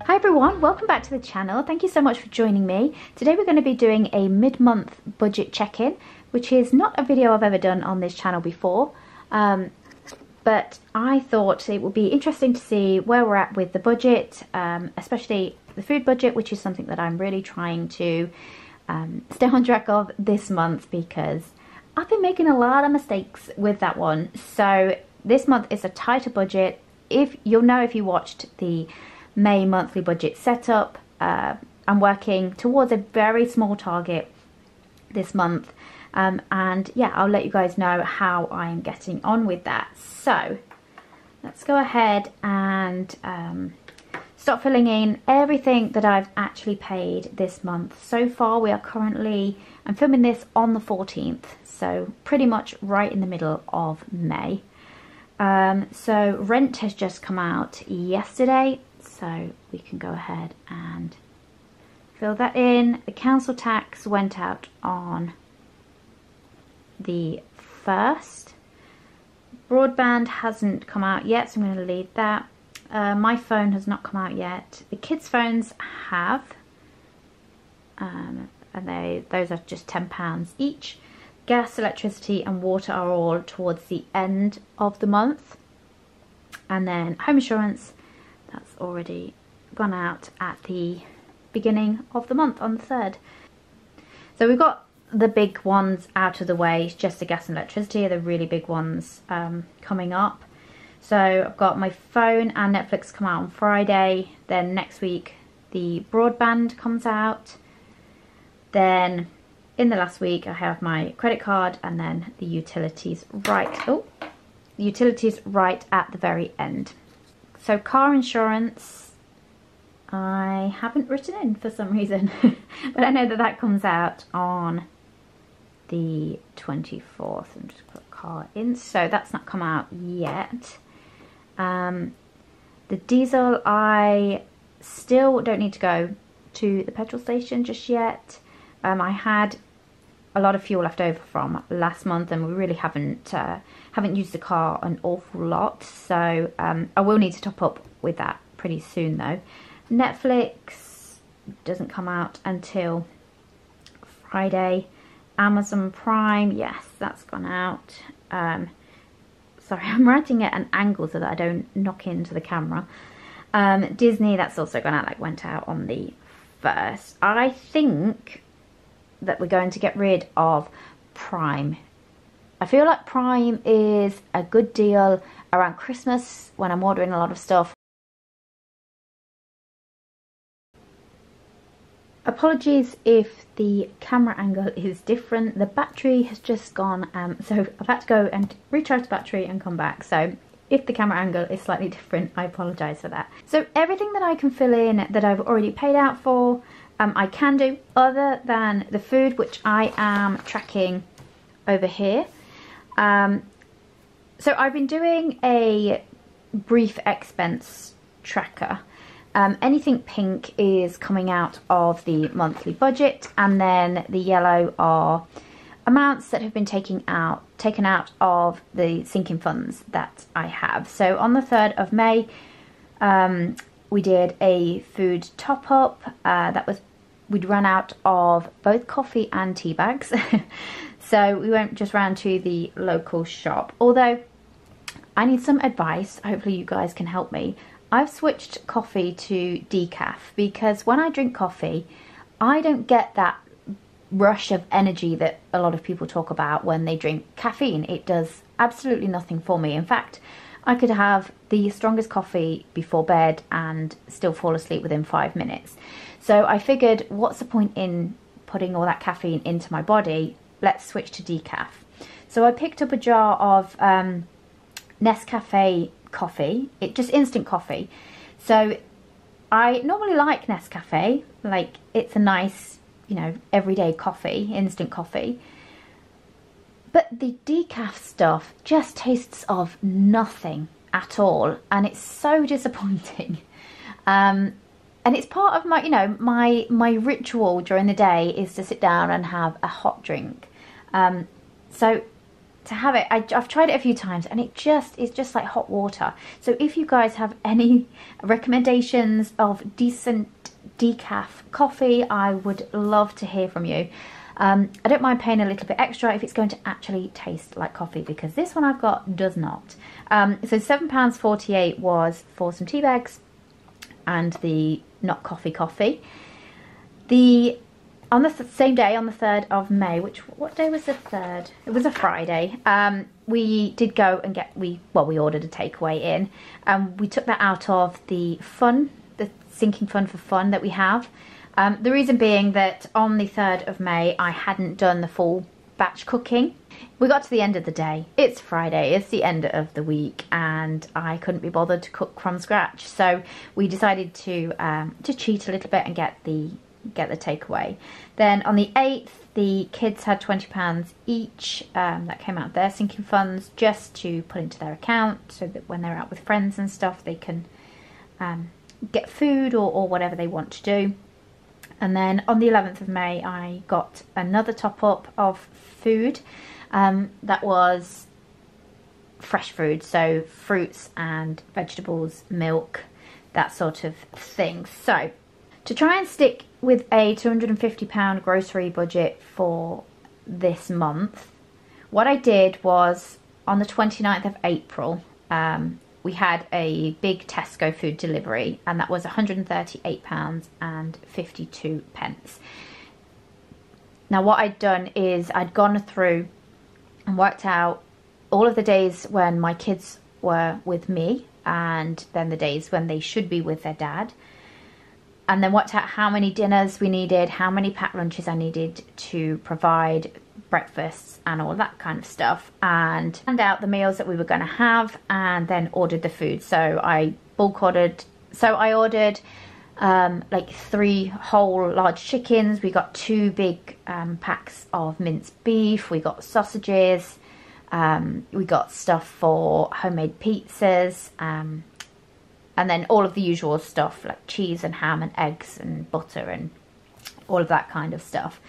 Hi everyone, welcome back to the channel. Thank you so much for joining me. Today we're going to be doing a mid-month budget check-in, which is not a video I've ever done on this channel before, but I thought it would be interesting to see where we're at with the budget, especially the food budget, which is something that I'm really trying to stay on track of this month because I've been making a lot of mistakes with that one. So this month is a tighter budget. If you watched the May monthly budget setup, I'm working towards a very small target this month, and yeah, I'll let you guys know how I am getting on with that. So let's go ahead and start filling in everything that I've actually paid this month. So far we are currently, I'm filming this on the 14th, so pretty much right in the middle of May. So rent has just come out yesterday, so we can go ahead and fill that in. The council tax went out on the 1st. Broadband hasn't come out yet, so I'm going to leave that. My phone has not come out yet. The kids' phones have, and those are just £10 each. Gas, electricity and water are all towards the end of the month. And then home insurance, that's already gone out at the beginning of the month on the 3rd. So we've got the big ones out of the way. It's just the gas and electricity are the really big ones coming up. So I've got my phone and Netflix come out on Friday. Then next week the broadband comes out. Then in the last week I have my credit card, and then the utilities right at the very end. So car insurance, I haven't written in for some reason, but I know that that comes out on the 24th. I'm just put car in, so that's not come out yet. The diesel, I still don't need to go to the petrol station just yet. I had a lot of fuel left over from last month, and we really haven't used the car an awful lot, so I will need to top up with that pretty soon though. Netflix doesn't come out until Friday. Amazon Prime, yes, that's gone out. Sorry, I'm writing at an angle so that I don't knock into the camera. Disney, that's also gone out, went out on the 1st. I think that we're going to get rid of Prime. I feel like Prime is a good deal around Christmas when I'm ordering a lot of stuff. Apologies if the camera angle is different. The battery has just gone, so I've had to go and recharge the battery and come back. So if the camera angle is slightly different, I apologise for that. So everything that I can fill in that I've already paid out for, I can do, other than the food, which I am tracking over here. So I've been doing a brief expense tracker. Anything pink is coming out of the monthly budget, and then the yellow are amounts that have been taken out of the sinking funds that I have. So on the 3rd of May, we did a food top up. We'd run out of both coffee and tea bags. So we went just round to the local shop. Although I need some advice, hopefully you guys can help me. I've switched coffee to decaf because when I drink coffee, I don't get that rush of energy that a lot of people talk about when they drink caffeine. It does absolutely nothing for me. In fact, I could have the strongest coffee before bed and still fall asleep within 5 minutes. So I figured, what's the point in putting all that caffeine into my body? Let's switch to decaf. So I picked up a jar of Nescafe coffee, just instant coffee. So I normally like Nescafe, like it's a nice, everyday coffee, instant coffee. But the decaf stuff just tastes of nothing at all, and it's so disappointing. And it's part of my, my ritual during the day is to sit down and have a hot drink. So to have it. I've tried it a few times and it's just like hot water. So if you guys have any recommendations of decent decaf coffee, I would love to hear from you. I don't mind paying a little bit extra if it's going to actually taste like coffee, because this one I've got does not. So £7.48 was for some tea bags and the not coffee. On the same day, on the 3rd of May, what day was the 3rd? It was a Friday. We did go and we ordered a takeaway in. We took that out of the sinking fund for fun that we have. The reason being that on the 3rd of May, I hadn't done the full batch cooking. We got to the end of the day. It's Friday, it's the end of the week, and I couldn't be bothered to cook from scratch. So we decided to cheat a little bit and get the takeaway. Then on the 8th, the kids had £20 each that came out of their sinking funds just to put into their account, so that when they're out with friends and stuff, they can get food or whatever they want to do. And then on the 11th of May, I got another top up of food. That was fresh food, so fruits and vegetables, milk, that sort of thing. So to try and stick with a £250 grocery budget for this month, what I did was on the 29th of April, we had a big Tesco food delivery, and that was £138.52. Now what I'd done is I'd gone through and worked out all of the days when my kids were with me, and then the days when they should be with their dad, and then worked out how many dinners we needed, how many packed lunches I needed to provide, breakfasts and all that kind of stuff, and planned out the meals that we were going to have, and then ordered the food. So I bulk ordered. So I ordered like 3 whole large chickens. We got 2 big packs of minced beef. We got sausages. We got stuff for homemade pizzas. And then all of the usual stuff like cheese and ham and eggs and butter and all of that kind of stuff.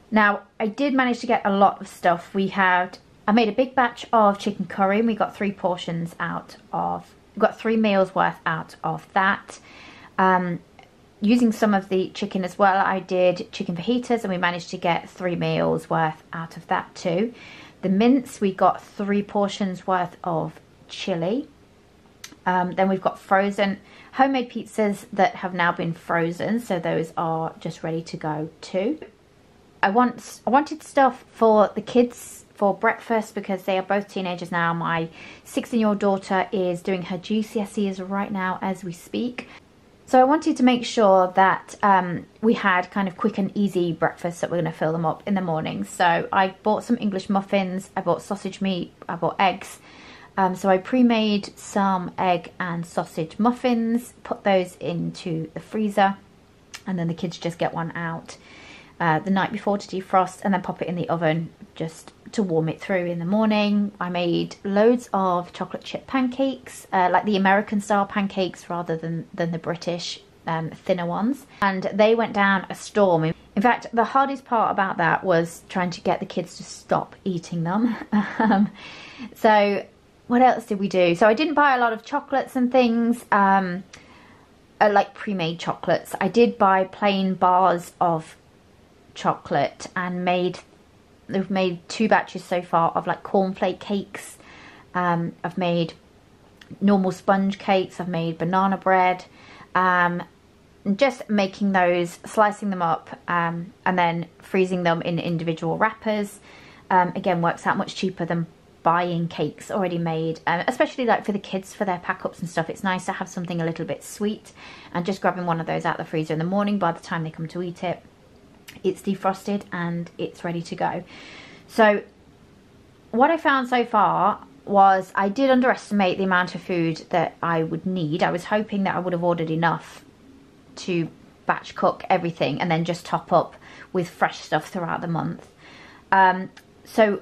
Now, I did manage to get a lot of stuff. I made a big batch of chicken curry, and we got 3 portions we got 3 meals worth out of that. Using some of the chicken as well, I did chicken fajitas, and we managed to get 3 meals worth out of that too. The mince, we got 3 portions worth of chili. Then we've got frozen homemade pizzas that have now been frozen, so those are just ready to go too. I wanted stuff for the kids for breakfast because they are both teenagers now. My 16-year-old daughter is doing her GCSEs right now as we speak. So I wanted to make sure that we had kind of quick and easy breakfast that we're going to fill them up in the morning. So I bought some English muffins, I bought sausage meat, I bought eggs. So I pre-made some egg and sausage muffins, put those into the freezer, and then the kids just get one out the night before to defrost, and then pop it in the oven just to warm it through in the morning. I made loads of chocolate chip pancakes, like the American style pancakes rather than the British thinner ones, and they went down a storm. In fact, the hardest part about that was trying to get the kids to stop eating them. So what else did we do? So I didn't buy a lot of chocolates and things, like pre-made chocolates. I did buy plain bars of chocolate, and we've made 2 batches so far of like cornflake cakes. I've made normal sponge cakes, I've made banana bread, just making those, slicing them up, and then freezing them in individual wrappers. Again, works out much cheaper than buying cakes already made, especially like for the kids for their pack ups and stuff. It's nice to have something a little bit sweet, and just grabbing one of those out the freezer in the morning, by the time they come to eat it, it's defrosted and it's ready to go. So what I found so far was I did underestimate the amount of food that I would need. I was hoping that I would have ordered enough to batch cook everything and then just top up with fresh stuff throughout the month. So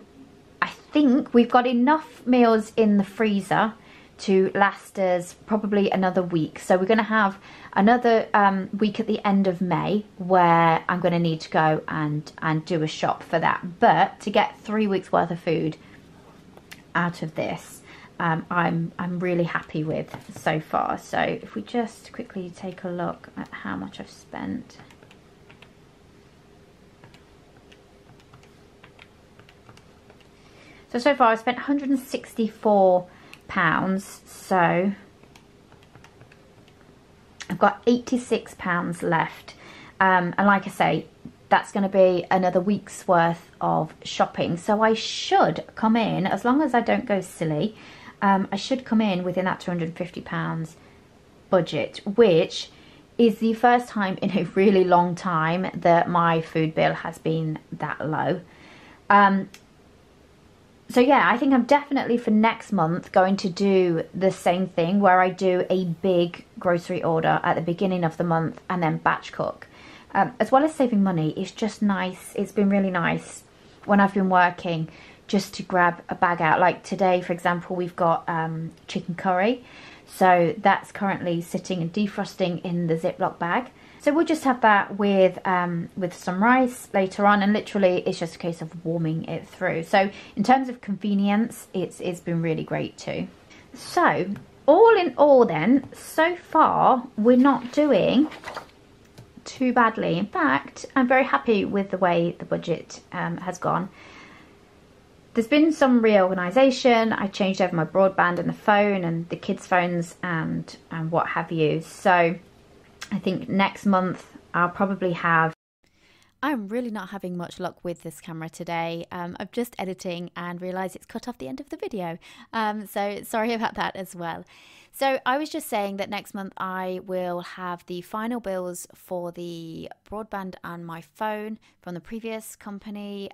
I think we've got enough meals in the freezer to last us probably another week. So we're going to have another week at the end of May where I'm going to need to go and do a shop for that. But to get 3 weeks worth of food out of this I'm really happy with so far. So if we just quickly take a look at how much I've spent. So far I've spent £164, so I've got £86 left, and like I say, that's going to be another week's worth of shopping. So I should come in, as long as I don't go silly, I should come in within that £250 budget, which is the first time in a really long time that my food bill has been that low. So yeah, I think I'm definitely for next month going to do the same thing, where I do a big grocery order at the beginning of the month and then batch cook. As well as saving money, it's just nice. It's been really nice when I've been working just to grab a bag out. Like today, for example, we've got chicken curry. So that's currently sitting and defrosting in the Ziploc bag. So we'll just have that with some rice later on, and literally it's just a case of warming it through. So in terms of convenience, it's been really great too. So all in all then, so far we're not doing too badly. In fact, I'm very happy with the way the budget has gone. There's been some reorganisation. I changed over my broadband and the phone and the kids' phones and what have you. So I think next month I'll probably have... I'm really not having much luck with this camera today. I'm just editing and realised it's cut off the end of the video. So sorry about that as well. So I was just saying that next month I will have the final bills for the broadband and my phone from the previous company.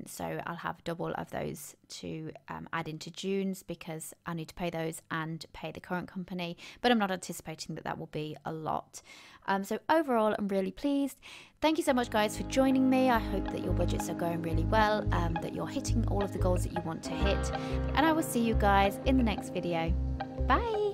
So I'll have double of those to add into June's, because I need to pay those and pay the current company. But I'm not anticipating that that will be a lot. So overall, I'm really pleased. Thank you so much, guys, for joining me. I hope that your budgets are going really well, that you're hitting all of the goals that you want to hit. And I will see you guys in the next video. Bye!